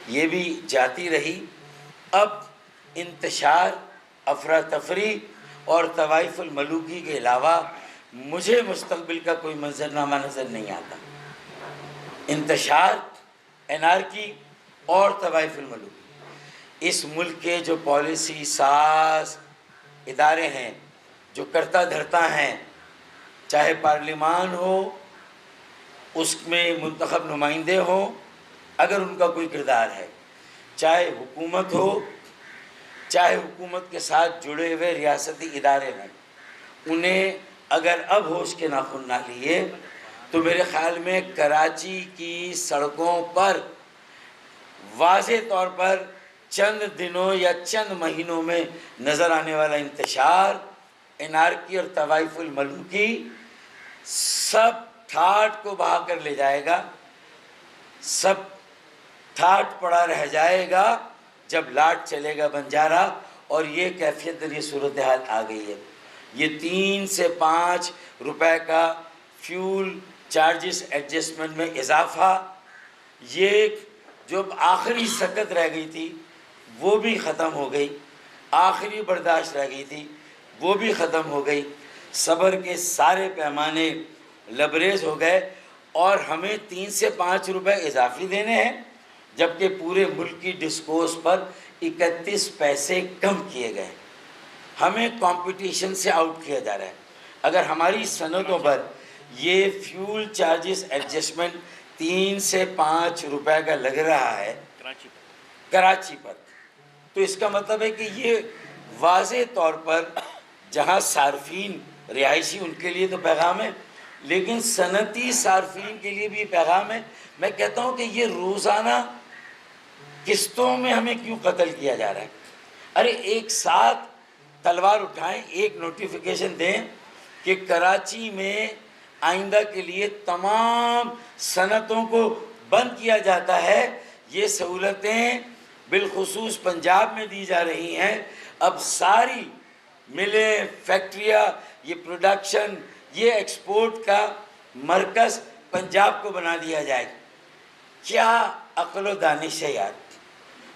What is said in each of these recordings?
یہ بھی جاتی رہی۔ اب انتشار، افراتفری اور طوائف الملوکی کے علاوہ مجھے مستقبل کا کوئی منظرنامہ نظر نہیں آتا۔ انتشار، انارکی اور طوائف الملوکی، اس ملک کے جو پالیسی ساز ادارے ہیں، جو کرتا دھرتا ہیں، چاہے پارلیمان ہو، اس میں منتخب نمائندے ہوں اگر ان کا کوئی کردار ہے، چاہے حکومت ہو، چاہے حکومت کے ساتھ جڑے ہوئے ریاستی ادارے ہوں، انہیں اگر اب ہوش کے ناخن نہ لیے تو میرے خیال میں کراچی کی سڑکوں پر واضح طور پر چند دنوں یا چند مہینوں میں نظر آنے والا انتشار، انارکی اور طوائف الملوکی سب ٹھاٹھ کو بہا کر لے جائے گا، سب ٹھاٹھ پڑا رہ جائے گا جب لاٹ چلے گا بنجارہ۔ اور یہ کیفیت یہ صورتحال آ گئی ہے۔ یہ 3 سے 5 روپے کا فیول چارجز ایڈجسٹمنٹ میں اضافہ، یہ جو آخری سکت رہ گئی تھی وہ بھی ختم ہو گئی، آخری برداشت رہ گئی تھی وہ بھی ختم ہو گئی، صبر کے سارے پیمانے لبریز ہو گئے، اور ہمیں 3 سے 5 روپے اضافی دینے ہیں جبکہ پورے ملک کی ڈسکورس پر 31 پیسے کم کیے گئے۔ ہمیں کمپٹیشن سے آؤٹ کیا جا رہا ہے۔ اگر ہماری صنعتوں پر یہ فیول چارجز ایڈجسٹمنٹ 3 سے 5 روپے کا لگ رہا ہے کراچی پر، تو اس کا مطلب ہے کہ یہ واضح طور پر جہاں صارفین رہائشی ان کے لیے تو پیغام ہے، لیکن صنعتی صارفین کے لیے بھی پیغام ہے۔ میں کہتا ہوں کہ یہ روزانہ قسطوں میں ہمیں کیوں قتل کیا جا رہا ہے؟ ارے ایک ساتھ تلوار اٹھائیں، ایک نوٹیفیکیشن دیں کہ کراچی میں آئندہ کے لیے تمام صنعتوں کو بند کیا جاتا ہے۔ یہ سہولتیں بالخصوص پنجاب میں دی جا رہی ہیں۔ اب ساری ملیں، فیکٹریاں، یہ پروڈکشن، یہ ایکسپورٹ کا مرکز پنجاب کو بنا دیا جائے۔ کیا عقل و دانش ہے یار!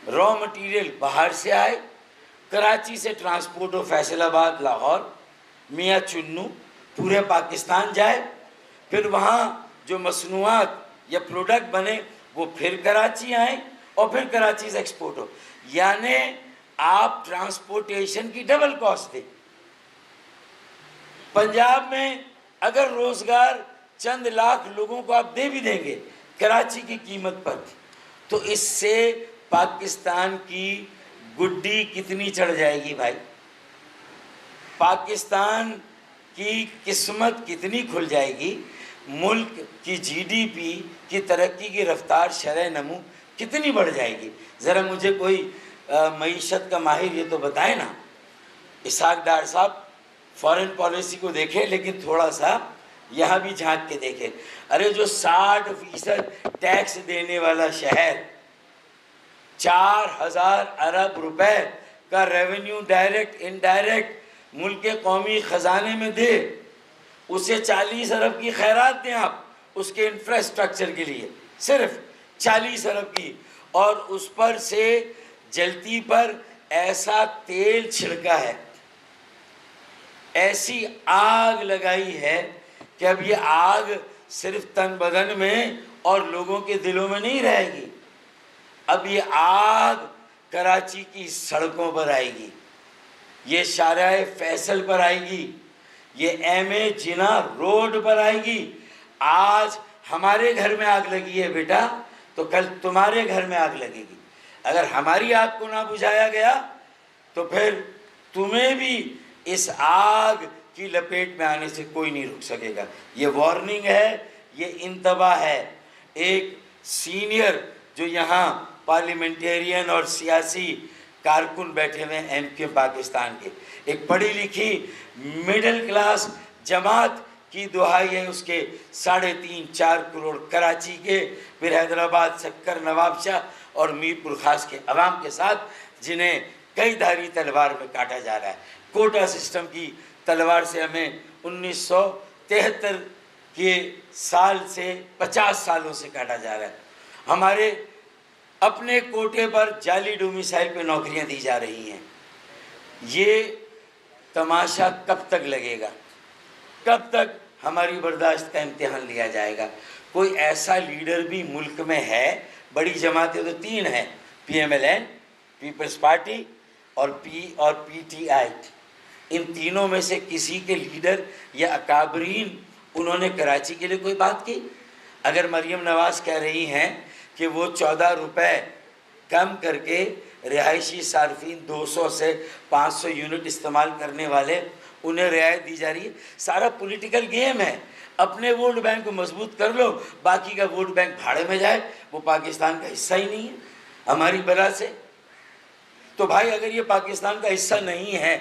را مٹیریل باہر سے آئے، کراچی سے ٹرانسپورٹ ہو فیصل آباد، لاہور، میاں چنو، پورے پاکستان جائے، پھر وہاں جو مصنوعات یا پروڈکٹ بنے وہ پھر کراچی آئیں اور پھر کراچی سے ایکسپورٹ ہو۔ یعنی آپ ٹرانسپورٹیشن کی ڈبل کاسٹ دیں۔ پنجاب میں اگر روزگار چند لاکھ لوگوں کو آپ دے بھی دیں گے کراچی کی قیمت پر، تو اس سے پاکستان کی گڈی کتنی چڑھ جائے گی بھائی، پاکستان کی قسمت کتنی کھل جائے گی، ملک کی جی ڈی پی کی ترقی کی رفتار، شرح نمو کتنی بڑھ جائے گی۔ ذرا مجھے کوئی معیشت کا ماہر یہ تو بتائے نا۔ اسحاق ڈار صاحب فارن پالیسی کو دیکھیں لیکن تھوڑا سا یہاں بھی جھانک کے دیکھیں۔ ارے جو 60% ٹیکس دینے والا شہر 4000 ارب روپے کا ریونیو ڈائریکٹ انڈائریکٹ ملک کے قومی خزانے میں دے، اسے 40 ارب کی خیرات دیں آپ اس کے انفراسٹرکچر کے لیے، صرف 40 ارب کی، اور اس پر سے جلتی پر ایسا تیل چھڑکا ہے، ایسی آگ لگائی ہے کہ اب یہ آگ صرف تن بدن میں اور لوگوں کے دلوں میں نہیں رہے گی، اب یہ آگ کراچی کی سڑکوں پر آئے گی، یہ شارع فیصل پر آئے گی، یہ ایم اے جناح روڈ پر آئے گی۔ آج ہمارے گھر میں آگ لگی ہے بیٹا، تو کل تمہارے گھر میں آگ لگے گی۔ اگر ہماری آگ کو نہ بجھایا گیا تو پھر تمہیں بھی اس آگ کی لپیٹ میں آنے سے کوئی نہیں رک سکے گا۔ یہ وارننگ ہے، یہ انتباہ ہے۔ ایک سینئر جو یہاں پارلیمنٹیرین اور سیاسی کارکن بیٹھے ہوئے ہیں ایم کیو پاکستان کے، ایک پڑھی لکھی مڈل کلاس جماعت کی دہائی ہے اس کے 3.5-4 کروڑ کراچی کے، پھر حیدرآباد، سکر، نواب شاہ اور میر پور خاص کے عوام کے ساتھ، جنہیں کئی دھاری تلوار میں کاٹا جا رہا ہے۔ کوٹا سسٹم کی تلوار سے ہمیں 1973 کے سال سے 50 سالوں سے کاٹا جا رہا ہے۔ ہمارے اپنے کوٹے پر جعلی ڈومیسائل پہ نوکریاں دی جا رہی ہیں۔ یہ تماشا کب تک لگے گا؟ کب تک ہماری برداشت کا امتحان لیا جائے گا؟ کوئی ایسا لیڈر بھی ملک میں ہے؟ بڑی جماعتیں تو تین ہیں، P M L N, Peoples Party اور پی ٹی آئی۔ ان تینوں میں سے کسی کے لیڈر یا اکابرین انہوں نے کراچی کے لیے کوئی بات کی؟ اگر مریم نواز کہہ رہی ہیں کہ وہ 14 روپے کم کر کے رہائشی صارفین 200 سے 500 یونٹ استعمال کرنے والے انہیں رعایت دی جا رہی ہے، سارا پولیٹیکل گیم ہے۔ اپنے ووٹ بینک کو مضبوط کر لو، باقی کا ووٹ بینک بھاڑے میں جائے، وہ پاکستان کا حصہ ہی نہیں ہے ہماری بلا سے۔ تو بھائی اگر یہ پاکستان کا حصہ نہیں ہے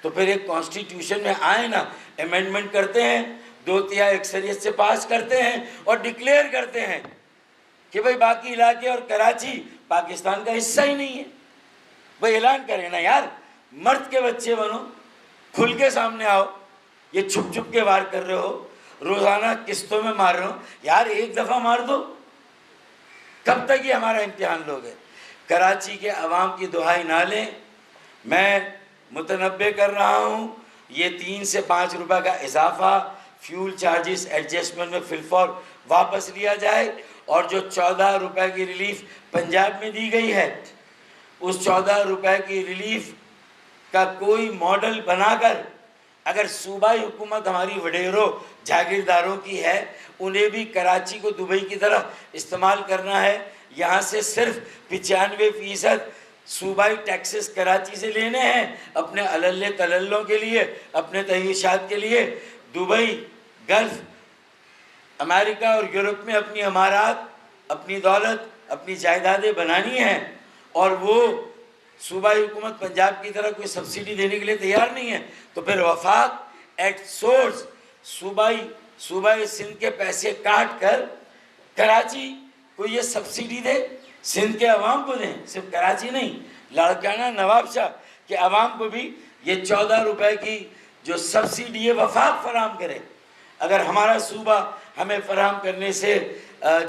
تو پھر ایک کانسٹیٹیوشن میں آئے نا، امینڈمنٹ کرتے ہیں، 2/3 اکثریت سے پاس کرتے ہیں اور ڈکلیئر کرتے ہیں کہ بھئی باقی علاقے اور کراچی پاکستان کا حصہ ہی نہیں ہے۔ بھئی اعلان کریں نا یار، مرد کے بچے بنو، کھل کے سامنے آؤ۔ یہ چھپ چھپ کے وار کر رہے ہو، روزانہ قسطوں میں مار رہے ہو، یار ایک دفعہ مار دو۔ کب تک یہ ہمارا امتحان لوگے؟ کراچی کے عوام کی دہائی نہ لیں۔ میں متنبع کر رہا ہوں، یہ 3 سے 5 روپے کا اضافہ فیول چارجز ایڈجسٹمنٹ میں فی الفور واپس لیا جائے، اور جو 14 روپے کی ریلیف پنجاب میں دی گئی ہے، اس 14 روپے کی ریلیف کا کوئی ماڈل بنا کر، اگر صوبائی حکومت ہماری وڈیروں جاگیرداروں کی ہے، انہیں بھی کراچی کو دبئی کی طرح استعمال کرنا ہے۔ یہاں سے صرف 95% صوبائی ٹیکسز کراچی سے لینے ہیں اپنے علل تللوں کے لیے، اپنے تحریشات کے لیے۔ دبئی، گلف، امریکہ اور یورپ میں اپنی عمارات، اپنی دولت، اپنی جائیدادیں بنانی ہیں، اور وہ صوبائی حکومت پنجاب کی طرح کوئی سبسڈی دینے کے لیے تیار نہیں ہے، تو پھر وفاق ایٹ سورس صوبائی سندھ کے پیسے کاٹ کر کراچی کو یہ سبسڈی دے، سندھ کے عوام کو دیں، صرف کراچی نہیں، لاڑکانہ نواب شاہ کے عوام کو بھی یہ 14 روپے کی جو سبسڈی ہے وفاق فراہم کرے۔ اگر ہمارا صوبہ ہمیں فراہم کرنے سے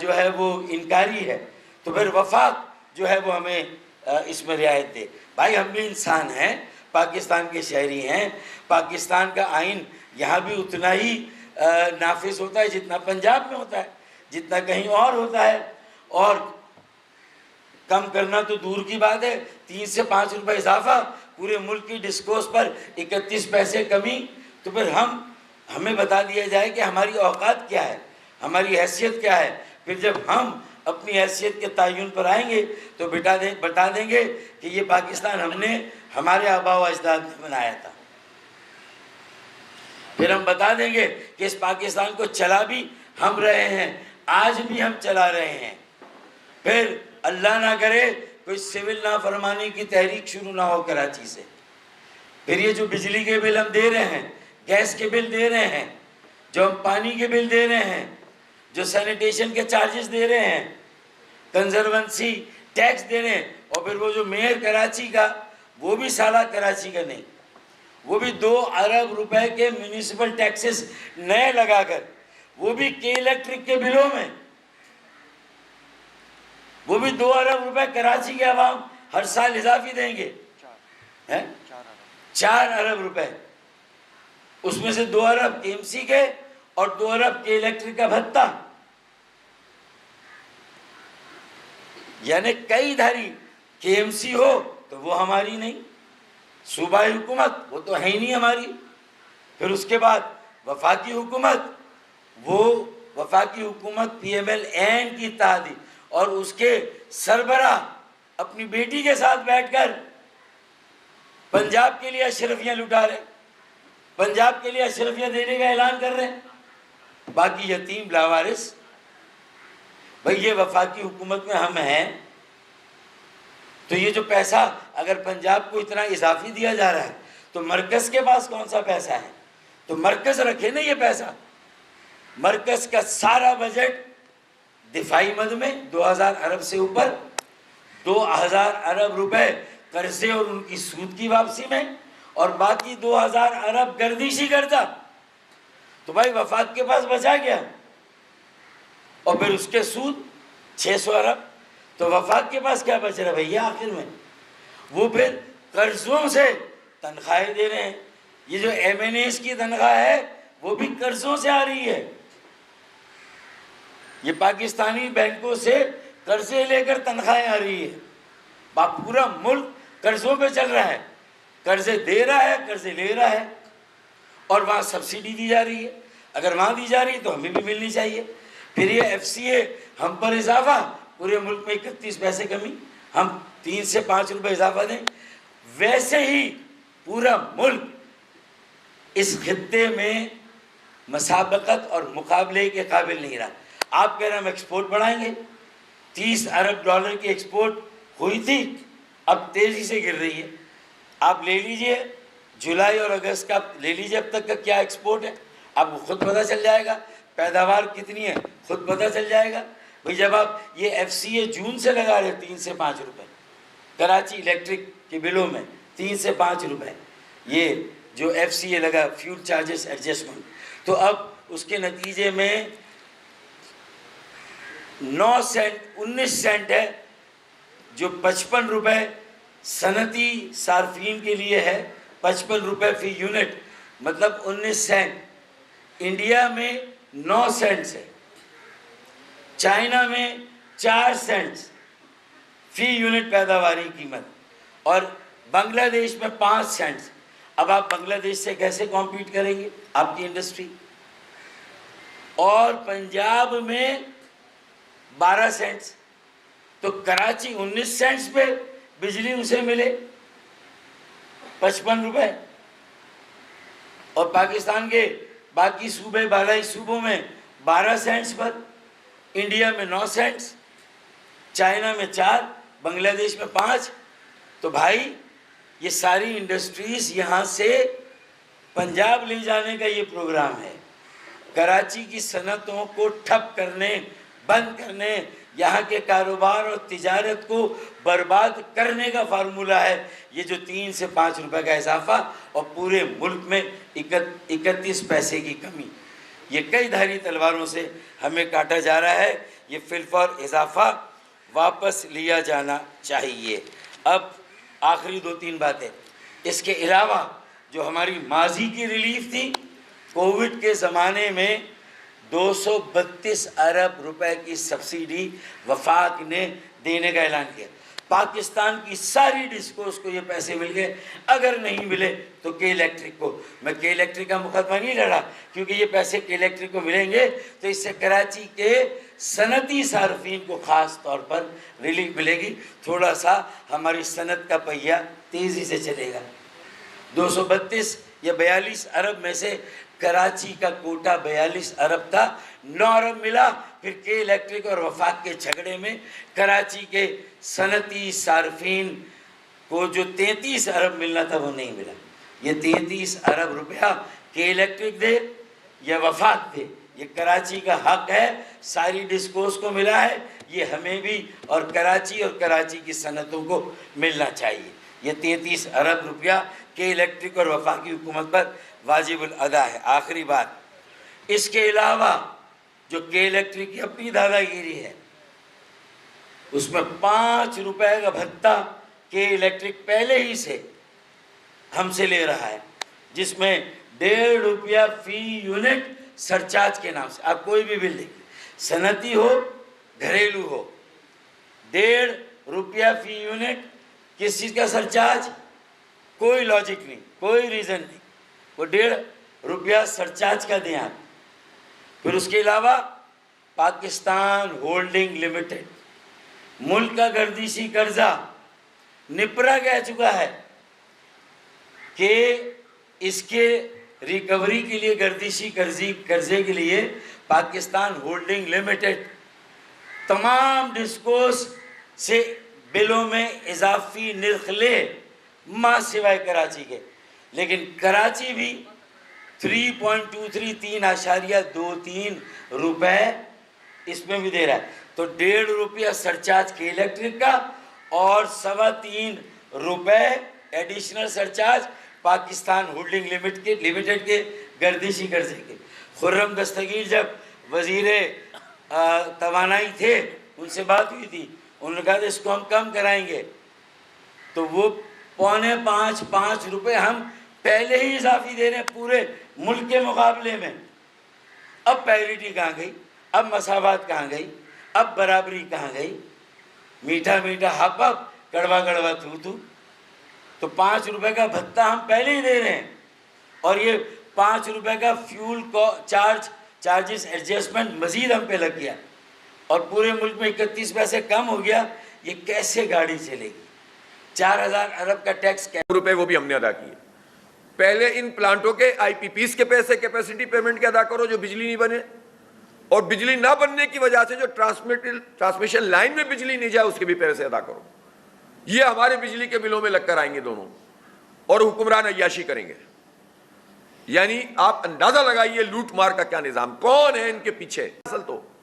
جو ہے وہ انکاری ہے، تو پھر وفاق جو ہے وہ ہمیں اس میں رعایت دے۔ بھائی ہم بھی انسان ہیں، پاکستان کے شہری ہیں، پاکستان کا آئین یہاں بھی اتنا ہی نافذ ہوتا ہے جتنا پنجاب میں ہوتا ہے، جتنا کہیں اور ہوتا ہے، اور کم کرنا تو دور کی بات ہے، 3 سے 5 روپے اضافہ، پورے ملک کی ڈسکوس پر 31 پیسے کمی۔ تو پھر ہمیں بتا دیا جائے کہ ہماری اوقات کیا ہے، ہماری حیثیت کیا ہے۔ پھر جب ہم اپنی حیثیت کے تعین پر آئیں گے تو بتا دیں گے کہ یہ پاکستان ہم نے ہمارے آباء و اجداد نے بنایا تھا۔ پھر ہم بتا دیں گے کہ اس پاکستان کو چلا بھی ہم رہے ہیں، آج بھی ہم چلا رہے ہیں۔ پھر اللہ نہ کرے کوئی سول نافرمانی کی تحریک شروع نہ ہو کراچی سے۔ پھر یہ جو بجلی کے بل ہم دے رہے ہیں، گیس کے بل دے رہے ہیں، جو ہم پانی کے بل دے رہے ہیں، جو سینیٹیشن کے چارجز دے رہے ہیں، کنزرونسی ٹیکس دے رہے ہیں، اور پھر وہ جو میئر کراچی کا، وہ بھی سالہ کراچی کا نہیں، وہ بھی 2 ارب روپے کے میونسپل ٹیکسز نئے لگا کر، وہ بھی کے الیکٹرک کے بلوں میں، وہ بھی 2 ارب روپے کراچی کے عوام ہر سال اضافی دیں گے، 4 ارب روپے، اس میں سے 2 ارب کے ایم سی کے اور 2 ارب کے الیکٹرک کا بھتہ، یعنی کئی دھاری کے ایم سی ہو تو وہ ہماری نہیں، صوبائی حکومت وہ تو ہے ہی نہیں ہماری۔ پھر اس کے بعد وفاقی حکومت، وہ وفاقی حکومت پی ایم ایل این کی اتحادی، اور اس کے سربراہ اپنی بیٹی کے ساتھ بیٹھ کر پنجاب کے لیے اشرفیاں لٹا رہے، پنجاب کے لیے اشرفیاں دینے کا اعلان کر رہے ہیں، باقی یتیم لاوارث۔ بھئی یہ وفاقی حکومت میں ہم ہیں، تو یہ جو پیسہ اگر پنجاب کو اتنا اضافی دیا جا رہا ہے تو مرکز کے پاس کون سا پیسہ ہے؟ تو مرکز رکھے نا یہ پیسہ۔ مرکز کا سارا بجٹ دفاعی مد میں 2000 ارب سے اوپر، 2000 ارب روپے قرضے اور ان کی سود کی واپسی میں، اور باقی 2000 ارب گردشی قرضہ۔ تو بھائی وفاق کے پاس بچا گیا، اور پھر اس کے سود 600 ارب۔ تو وفاق کے پاس کیا بچ رہا ہے بھیا آخر میں؟ وہ پھر قرضوں سے تنخواہیں دے رہے ہیں. یہ جو ایم این ایز کی تنخواہ ہے وہ بھی قرضوں سے آ رہی ہے. یہ پاکستانی بینکوں سے قرضے لے کر تنخواہیں آ رہی ہے. پورا ملک قرضوں پہ چل رہا ہے. قرضے دے رہا ہے، قرضے لے رہا ہے، اور وہاں سبسڈی دی جا رہی ہے. اگر وہاں دی جا رہی ہے تو ہمیں بھی ملنی چاہیے. پھر یہ ایف سی اے ہم پر اضافہ، پورے ملک میں 31 پیسے کمی، ہم 3 سے 5 روپے اضافہ دیں. ویسے ہی پورا ملک اس خطے میں مسابقت اور مقابلے کے قابل نہیں رہا. آپ کہہ رہے ہیں ہم ایکسپورٹ بڑھائیں گے. 30 ارب ڈالر کی ایکسپورٹ ہوئی تھی، اب تیزی سے گر رہی ہے. آپ لے لیجئے جولائی اور اگست کا، لے لیجئے اب تک کا کیا ایکسپورٹ ہے، آپ کو خود پتہ چل جائے گا. پیداوار کتنی ہے خود پتہ چل جائے گا. بھئی جب آپ یہ ایف سی اے جون سے لگا رہے 3 سے 5 روپے، کراچی الیکٹرک کے بلوں میں 3 سے 5 روپے یہ جو ایف سی اے لگا، فیول چارجز ایڈجسٹمنٹ، تو اب اس کے نتیجے میں 9 سینٹ 19 سینٹ ہے، جو 55 روپے صنعتی صارفین کے لیے ہے. 55 روپے فی یونٹ، مطلب 19 سینٹ. انڈیا میں 9 سینٹس ہے، چائنا میں 4 سینٹس فی یونٹ پیداواری قیمت، اور بنگلہ دیش میں 5 سینٹس. اب آپ بنگلہ دیش سے کیسے کمپیٹ کریں گے آپ کی انڈسٹری؟ اور پنجاب میں 12 سینٹس. تو کراچی 19 سینٹس پہ بجلی اسے ملے 55 روپے، اور پاکستان کے باقی صوبے بالائی صوبوں میں 12 سینٹس پر. انڈیا میں 9 سینٹس، چائنا میں 4، بنگلہ دیش میں 5. تو بھائی یہ ساری انڈسٹریز یہاں سے پنجاب لے جانے کا یہ پروگرام ہے. کراچی کی صنعتوں کو ٹھپ کرنے، بند کرنے، یہاں کے کاروبار اور تجارت کو برباد کرنے کا فارمولہ ہے یہ جو 3 سے 5 روپے کا اضافہ اور پورے ملک میں 31 پیسے کی کمی. یہ کئی دھاری تلواروں سے ہمیں کاٹا جا رہا ہے. یہ فی الفور اضافہ واپس لیا جانا چاہیے. اب آخری 2-3 باتیں. اس کے علاوہ جو ہماری ماضی کی ریلیف تھی، کووڈ کے زمانے میں 232 ارب روپے کی سبسڈی وفاق نے دینے کا اعلان کیا. پاکستان کی ساری ڈسکوز کو یہ پیسے مل گئے. اگر نہیں ملے تو کے الیکٹرک کو، میں کے الیکٹرک کا مقدمہ نہیں لڑا، کیونکہ یہ پیسے کے الیکٹرک کو ملیں گے تو اس سے کراچی کے صنعتی صارفین کو خاص طور پر ریلیف ملے گی. تھوڑا سا ہماری صنعت کا پہیہ تیزی سے چلے گا. 232 یا 42 ارب میں سے کراچی کا کوٹا 42 ارب تھا، 9 ارب ملا. پھر کے الیکٹرک اور وفاق کے جھگڑے میں کراچی کے صنعتی صارفین کو جو 33 ارب ملنا تھا وہ نہیں ملا. یہ 33 ارب روپیہ کے الیکٹرک دے یا وفاق دے، یہ کراچی کا حق ہے. ساری ڈسکوز کو ملا ہے، یہ ہمیں بھی اور کراچی کی صنعتوں کو ملنا چاہیے. یہ 33 ارب روپیہ کے الیکٹرک اور وفاقی حکومت پر واجب الادا ہے. آخری بات، اس کے علاوہ جو کے الیکٹرک کی اپنی دادا گیری ہے، اس میں 5 روپے کا بھتہ کے الیکٹرک پہلے ہی سے ہم سے لے رہا ہے، جس میں 1.5 روپیہ فی یونٹ سرچارج کے نام سے. آپ کوئی بھی بل دیکھیں، صنعتی ہو گھریلو ہو، 1.5 روپیہ فی یونٹ. کس چیز کا سرچارج؟ کوئی لاجک نہیں، کوئی ریزن نہیں، وہ 1.5 روپیہ سرچارج کا دیں آپ. پھر اس کے علاوہ پاکستان ہولڈنگ لمیٹڈ، ملک کا گردشی قرضہ نپرا کہہ چکا ہے کہ اس کے ریکوری کے لیے، گردشی قرضے کے لیے پاکستان ہولڈنگ لمیٹڈ تمام ڈسکوز سے بلوں میں اضافی نرخ لے، ماں سوائے کراچی کے. لیکن کراچی بھی 3.23 روپے اس میں بھی دے رہا ہے. تو 1.5 روپیہ سرچارج کے الیکٹرک کا اور 3.25 روپے additional surcharge Pakistan holding limited کے گردشی قرضے کے. خرم دستگیر جب وزیر توانائی تھے، ان سے بات ہوئی تھی، انہوں نے کہا تھا اس کو ہم کم کرائیں گے، تو وہ 4.25 روپے ہم پہلے ہی اضافی دے رہے ہیں پورے ملک کے مقابلے میں۔ اب پیریٹی کہاں گئی؟ اب مساوات کہاں گئی؟ اب برابری کہاں گئی؟ میٹھا میٹھا ہپ ہپ، کڑوا کڑوا تھو تھو۔ تو 5 روپے کا بھتہ ہم پہلے ہی دے رہے ہیں، اور یہ 5 روپے کا فیول کو چارجز ایڈجسٹمنٹ مزید ہم پہ لگ گیا، اور پورے ملک میں 31 پیسے کم ہو گیا۔ یہ کیسے گاڑی چلے گی؟ 4,000 ارب کا ٹیکس روپے وہ بھی ہم نے ادا کیے۔ پہلے ان پلانٹوں کے آئی پی پیز کے پیسے کیپیسٹی پیمنٹ کے ادا کرو جو بجلی نہیں بنے، اور بجلی نہ بننے کی وجہ سے جو ٹرانسمیشن لائن میں بجلی نہیں جائے اس کے بھی پیسے ادا کرو۔ یہ ہمارے بجلی کے بلوں میں لگ کر آئیں گے دونوں، اور حکمران عیاشی کریں گے۔ یعنی آپ اندازہ لگائیے لوٹ مار کا کیا نظام، کون ہے ان کے پیچھے؟ اصل تو